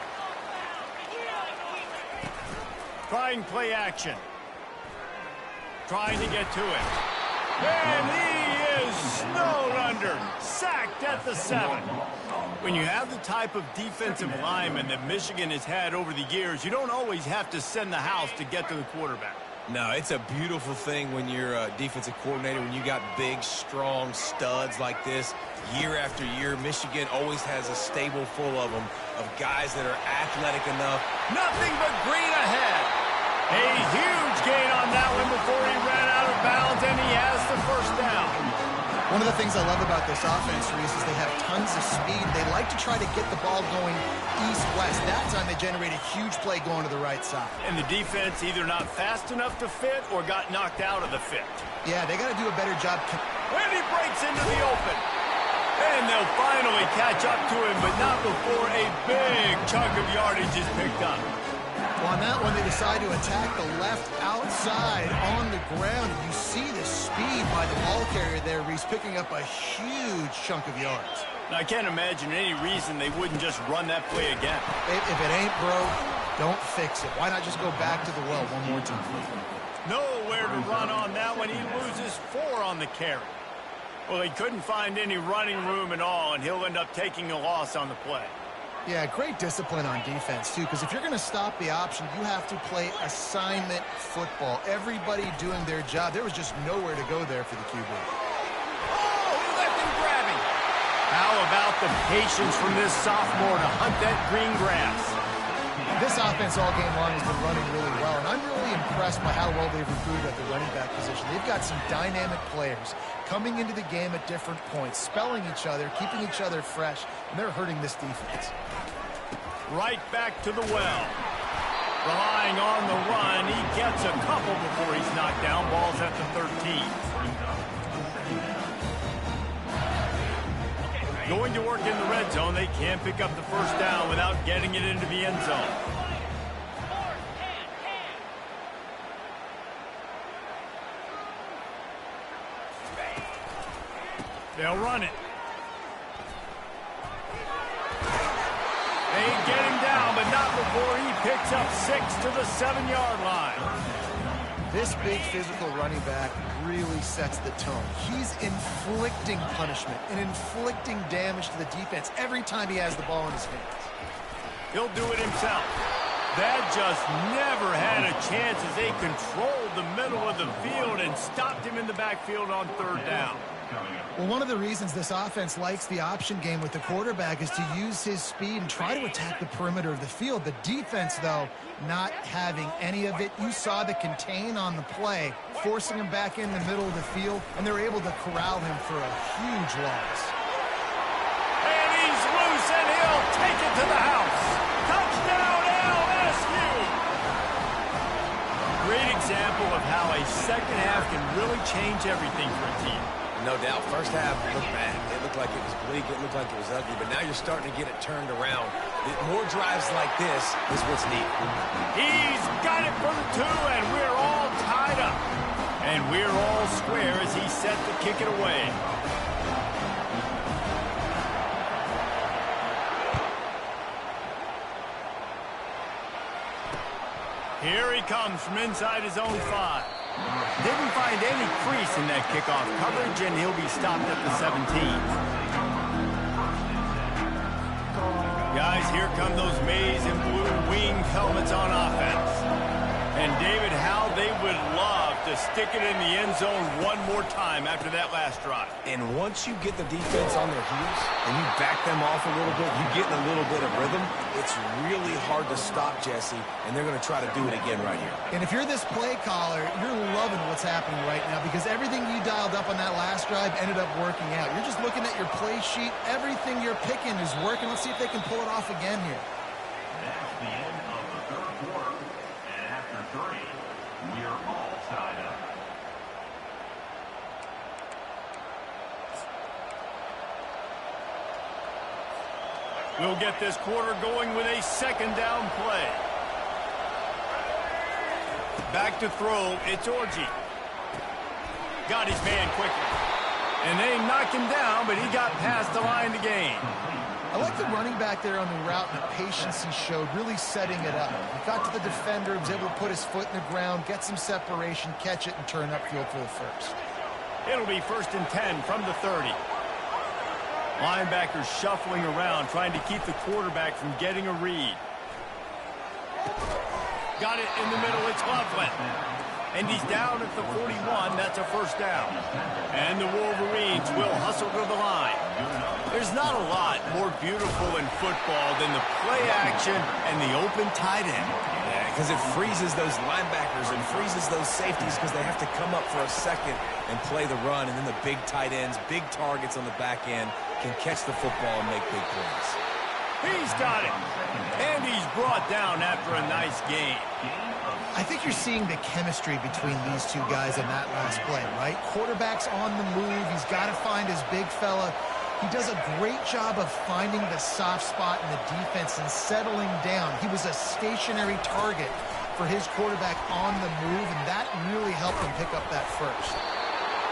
Trying play action. Trying to get to it. And he is snowed under. Sacked at the 7. When you have the type of defensive lineman that Michigan has had over the years, you don't always have to send the house to get to the quarterback. No, it's a beautiful thing when you're a defensive coordinator, when you got big, strong studs like this. Year after year, Michigan always has a stable full of them, of guys that are athletic enough. Nothing but green ahead. A huge gain on that one before he ran out of bounds, and he has the first down. One of the things I love about this offense, Reese, is they have tons of speed. They like to try to get the ball going east-west. That time they generate a huge play going to the right side. And the defense either not fast enough to fit or got knocked out of the fit. Yeah, they got to do a better job. And he breaks into the open. And they'll finally catch up to him, but not before a big chunk of yardage is picked up. Well, on that one, they decide to attack the left outside on the ground. You see the speed by the ball carrier there, Reese, picking up a huge chunk of yards. Now, I can't imagine any reason they wouldn't just run that play again. If it ain't broke, don't fix it. Why not just go back to the well one more time? Nowhere to run on that one. He loses 4 on the carry. Well, he couldn't find any running room at all, and he'll end up taking a loss on the play. Yeah, great discipline on defense, too, because if you're going to stop the option, you have to play assignment football. Everybody doing their job. There was just nowhere to go there for the QB. Oh, he left him grabbing. How about the patience from this sophomore to hunt that green grass? This offense all game long has been running really well, and I'm really impressed by how well they've recruited at the running back position. They've got some dynamic players coming into the game at different points, spelling each other, keeping each other fresh, and they're hurting this defense. Right back to the well. Relying on the run, he gets a couple before he's knocked down. Ball's at the 13. Going to work in the red zone, they can't pick up the first down without getting it into the end zone. They'll run it. They get him down, but not before he picks up 6 to the 7-yard line. This big physical running back really sets the tone. He's inflicting punishment and inflicting damage to the defense every time he has the ball in his hands. He'll do it himself. That just never had a chance as they controlled the middle of the field and stopped him in the backfield on 3rd down. Well, one of the reasons this offense likes the option game with the quarterback is to use his speed and try to attack the perimeter of the field. The defense, though, not having any of it. You saw the contain on the play, forcing him back in the middle of the field, and they're able to corral him for a huge loss. And he's loose, and he'll take it to the house. Touchdown, LSU! Great example of how a second half can really change everything for a team. No doubt. First half looked bad. It looked like it was bleak. It looked like it was ugly. But now you're starting to get it turned around. More drives like this is what's needed. He's got it for the 2, and we're all tied up. And we're all square as he set to kick it away. Here he comes from inside his own 5. Didn't find any crease in that kickoff coverage, and he'll be stopped at the 17. Guys, here come those maize and blue winged helmets on offense. And David, how they would love to stick it in the end zone one more time after that last drive. And once you get the defense on their heels and you back them off a little bit, you get in a little bit of rhythm, it's really hard to stop, Jesse, and they're going to try to do it again right here. And if you're this play caller, you're loving what's happening right now because everything you dialed up on that last drive ended up working out. You're just looking at your play sheet. Everything you're picking is working. Let's see if they can pull it off again here. That's the end of the 3rd quarter. And after 3, we are all tied up. We'll get this quarter going with a 2nd down play. Back to throw, it's Orji. Got his man quickly. And they knocked him down, but he got past the line to gain. I like the running back there on the route and the patience he showed, really setting it up. He got to the defender, was able to put his foot in the ground, get some separation, catch it, and turn upfield for the first. It'll be 1st and 10 from the 30. Linebackers shuffling around, trying to keep the quarterback from getting a read. Got it in the middle, it's Loveland. And he's down at the 41. That's a first down. And the Wolverines will hustle to the line. There's not a lot more beautiful in football than the play action and the open tight end. Yeah, because it freezes those linebackers and freezes those safeties because they have to come up for a second and play the run. And then the big tight ends, big targets on the back end can catch the football and make big plays. He's got it. And he's brought down after a nice gain. I think you're seeing the chemistry between these two guys in that last play, right? Quarterback's on the move. He's got to find his big fella. He does a great job of finding the soft spot in the defense and settling down. He was a stationary target for his quarterback on the move, and that really helped him pick up that first.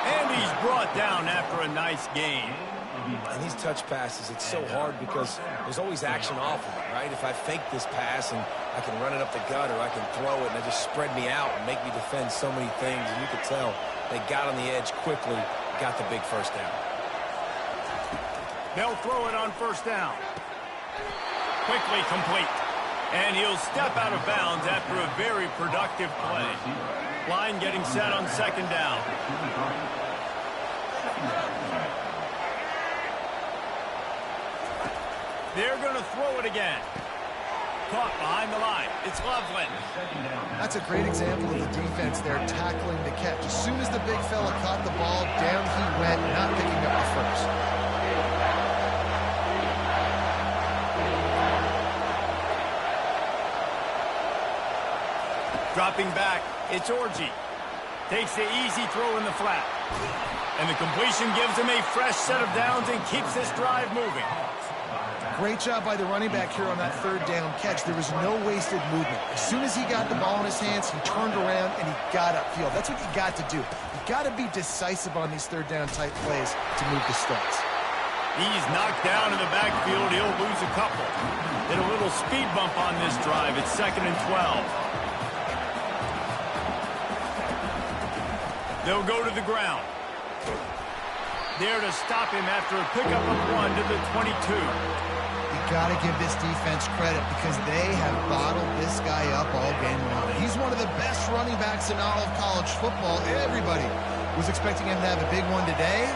And he's brought down after a nice gain. And these touch passes, it's so hard because there's always action off of it, right? If I fake this pass and I can run it up the gut or I can throw it and it just spread me out and make me defend so many things. And you could tell they got on the edge quickly, got the big first down. They'll throw it on first down. Quickly complete. And he'll step out of bounds after a very productive play. Line getting set on second down. They're going to throw it again. Caught behind the line. It's Loveland. That's a great example of the defense there tackling the catch. As soon as the big fella caught the ball, down he went, not picking up the first. Dropping back, it's Orji. Takes the easy throw in the flat. And the completion gives him a fresh set of downs and keeps this drive moving. Great job by the running back here on that third down catch. There was no wasted movement. As soon as he got the ball in his hands, he turned around and he got upfield. That's what you got to do. You got to be decisive on these third down type plays to move the stats. He's knocked down in the backfield. He'll lose a couple. Hit a little speed bump on this drive. It's 2nd and 12. They'll go to the ground. There to stop him after a pickup of 1 to the 22. Got to give this defense credit because they have bottled this guy up all game long. He's one of the best running backs in all of college football. Everybody was expecting him to have a big one today.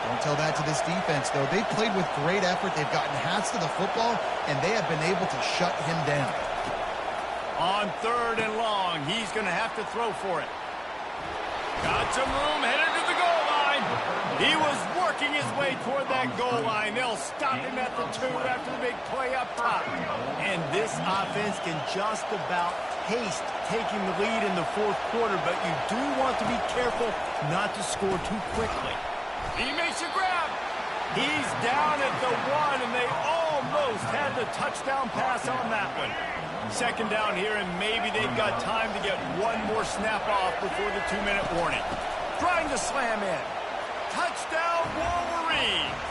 Don't tell that to this defense, though. They played with great effort. They've gotten hats to the football, and they have been able to shut him down. On 3rd and long, he's going to have to throw for it. Got some room, headed to the goal line. He was working his way toward that goal line. They'll stop him at the 2 after the big play up top. And this offense can just about taste taking the lead in the 4th quarter, but you do want to be careful not to score too quickly. He makes a grab. He's down at the 1, and they almost had the touchdown pass on that one. 2nd down here, and maybe they've got time to get one more snap off before the 2-minute warning. Trying to slam in. Touchdown, Wolverines!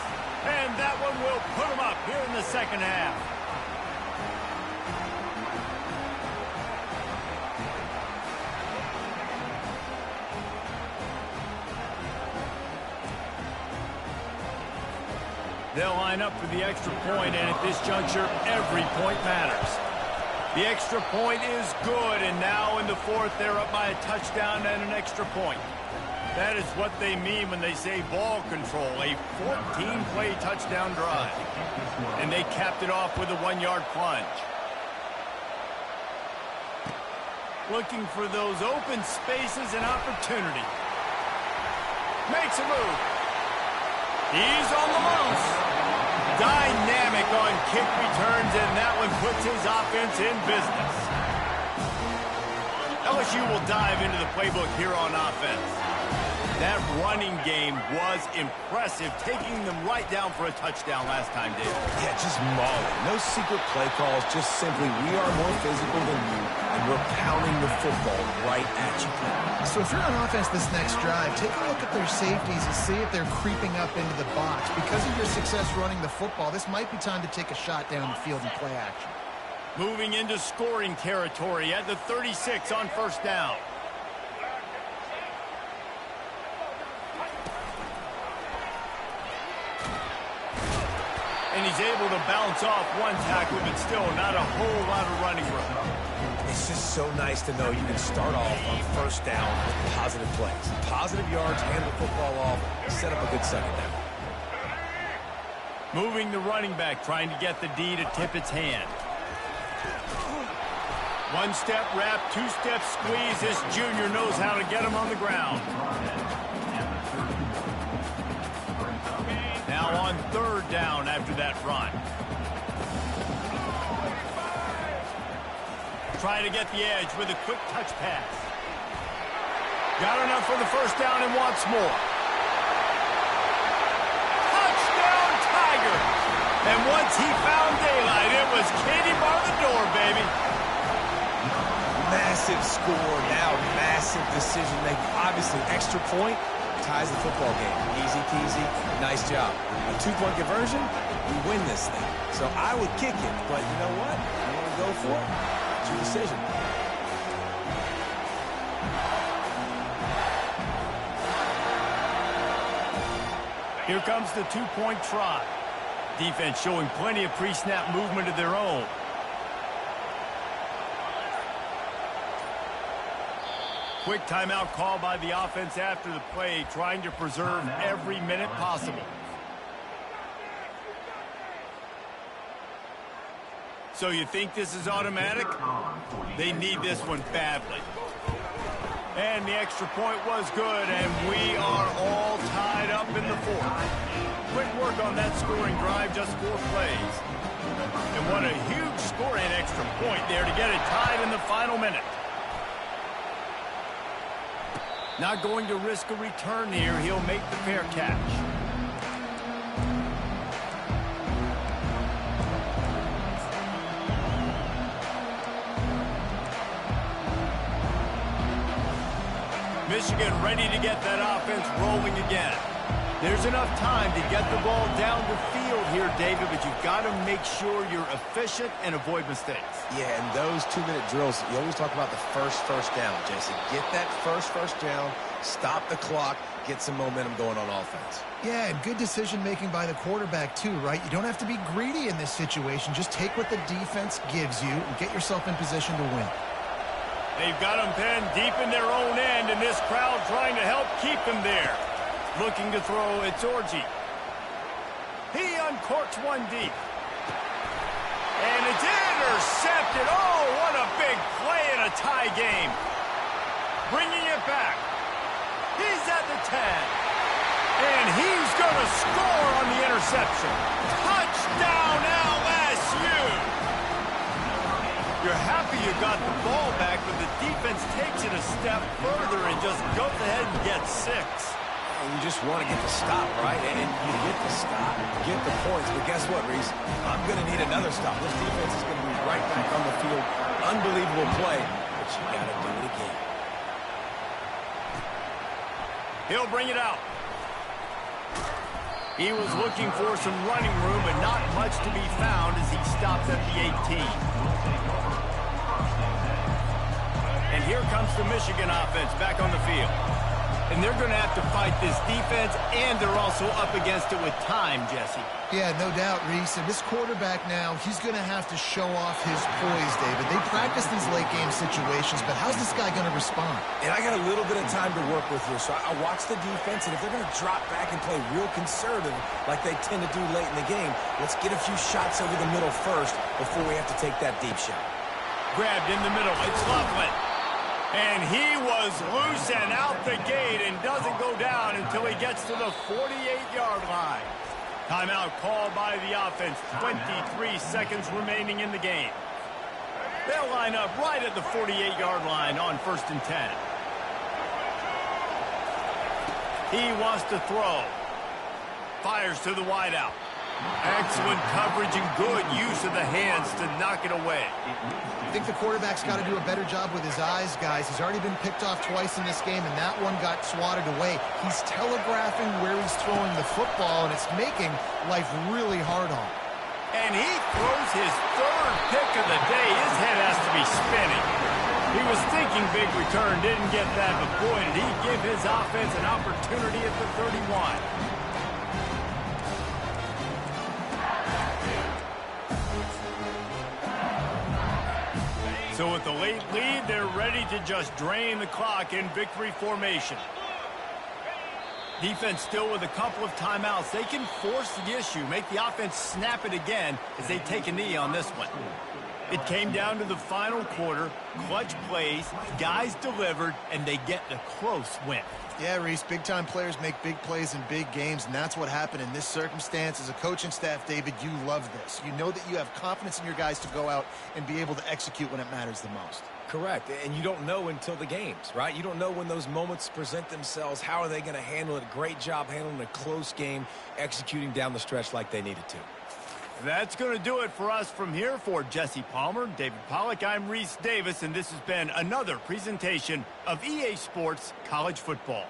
And that one will put them up here in the 2nd half. They'll line up for the extra point, and at this juncture, every point matters. The extra point is good, and now in the 4th, they're up by a touchdown and an extra point. That is what they mean when they say ball control, a 14-play touchdown drive. And they capped it off with a 1-yard plunge. Looking for those open spaces and opportunity. Makes a move. He's on the loose. Dynamic on kick returns, and that one puts his offense in business. LSU will dive into the playbook here on offense. That running game was impressive, taking them right down for a touchdown last time, David. Yeah, just mauling. No secret play calls, just simply we are more physical than you, and we're pounding the football right at you. So if you're on offense this next drive, take a look at their safeties and see if they're creeping up into the box. Because of your success running the football, this might be time to take a shot down the field and play action. Moving into scoring territory at the 36 on 1st down. And he's able to bounce off one tackle, but still not a whole lot of running room. It's just so nice to know you can start off on first down with positive plays. Positive yards, hand the football off, set up a good second down. Moving the running back, trying to get the D to tip its hand. One-step wrap, two-step squeeze. This junior knows how to get him on the ground. Now on third down after that run. Trying to get the edge with a quick touch pass. Got enough for the first down and wants more. Touchdown Tigers! And once he found daylight, it was Katie bar the door, baby. Massive score, now massive decision making. Obviously, extra point ties the football game. Easy peasy, nice job. A 2-point conversion, we win this thing. So I would kick it, but you know what? You want to go for it? It's your decision. Here comes the 2-point try. Defense showing plenty of pre-snap movement of their own. Quick timeout call by the offense after the play, trying to preserve every minute possible. So you think this is automatic? They need this one badly. And the extra point was good, and we are all tied up in the fourth. Quick work on that scoring drive, just 4 plays. And what a huge score and extra point there to get it tied in the final minute. Not going to risk a return here. He'll make the fair catch. Michigan ready to get that offense rolling again. There's enough time to get the ball down the field here, David, but you've got to make sure you're efficient and avoid mistakes. Yeah, and those 2-minute drills, you always talk about the first down, Jesse. Get that first down, stop the clock, get some momentum going on offense. Yeah, and good decision-making by the quarterback, too, right? You don't have to be greedy in this situation. Just take what the defense gives you and get yourself in position to win. They've got them pinned deep in their own end, and this crowd trying to help keep them there. Looking to throw, it's Orji. He uncorks one deep. And it's intercepted. Oh, what a big play in a tie game. Bringing it back. He's at the 10. And he's going to score on the interception. Touchdown LSU. You're happy you got the ball back, but the defense takes it a step further and just goes ahead and gets 6. You just want to get the stop, right? And you get the stop, get the points. But guess what, Reese? I'm going to need another stop. This defense is going to be right back on the field. Unbelievable play, but you got to do it again. He'll bring it out. He was looking for some running room, but not much to be found as he stopped at the 18. And here comes the Michigan offense back on the field. And they're going to have to fight this defense, and they're also up against it with time, Jesse. Yeah, no doubt, Reese. And this quarterback now, he's going to have to show off his poise, David. They practice these late-game situations, but how's this guy going to respond? And I got a little bit of time to work with here, so I watch the defense, and if they're going to drop back and play real conservative like they tend to do late in the game, let's get a few shots over the middle first before we have to take that deep shot. Grabbed in the middle. It's Loveland. And he was loose and out the gate and doesn't go down until he gets to the 48-yard line. Timeout called by the offense. 23 seconds remaining in the game. They'll line up right at the 48-yard line on 1st and 10. He wants to throw. Fires to the wideout. Excellent coverage and good use of the hands to knock it away. I think the quarterback's got to do a better job with his eyes, guys. He's already been picked off twice in this game, and that one got swatted away. He's telegraphing where he's throwing the football, and it's making life really hard on him. And he throws his 3rd pick of the day. His head has to be spinning. He was thinking big return, didn't get that, but boy, did he give his offense an opportunity at the 31. So with the late lead, they're ready to just drain the clock in victory formation. Defense still with a couple of timeouts. They can force the issue, make the offense snap it again as they take a knee on this one. It came down to the final quarter. Clutch plays, guys delivered, and they get the close win. Yeah, Reese, big-time players make big plays in big games, and that's what happened in this circumstance. As a coaching staff, David, you love this. You know that you have confidence in your guys to go out and be able to execute when it matters the most. Correct, and you don't know until the games, right? You don't know when those moments present themselves. How are they going to handle it? Great job handling a close game, executing down the stretch like they needed to. That's going to do it for us from here. For Jesse Palmer, David Pollack, I'm Reese Davis, and this has been another presentation of EA Sports College Football.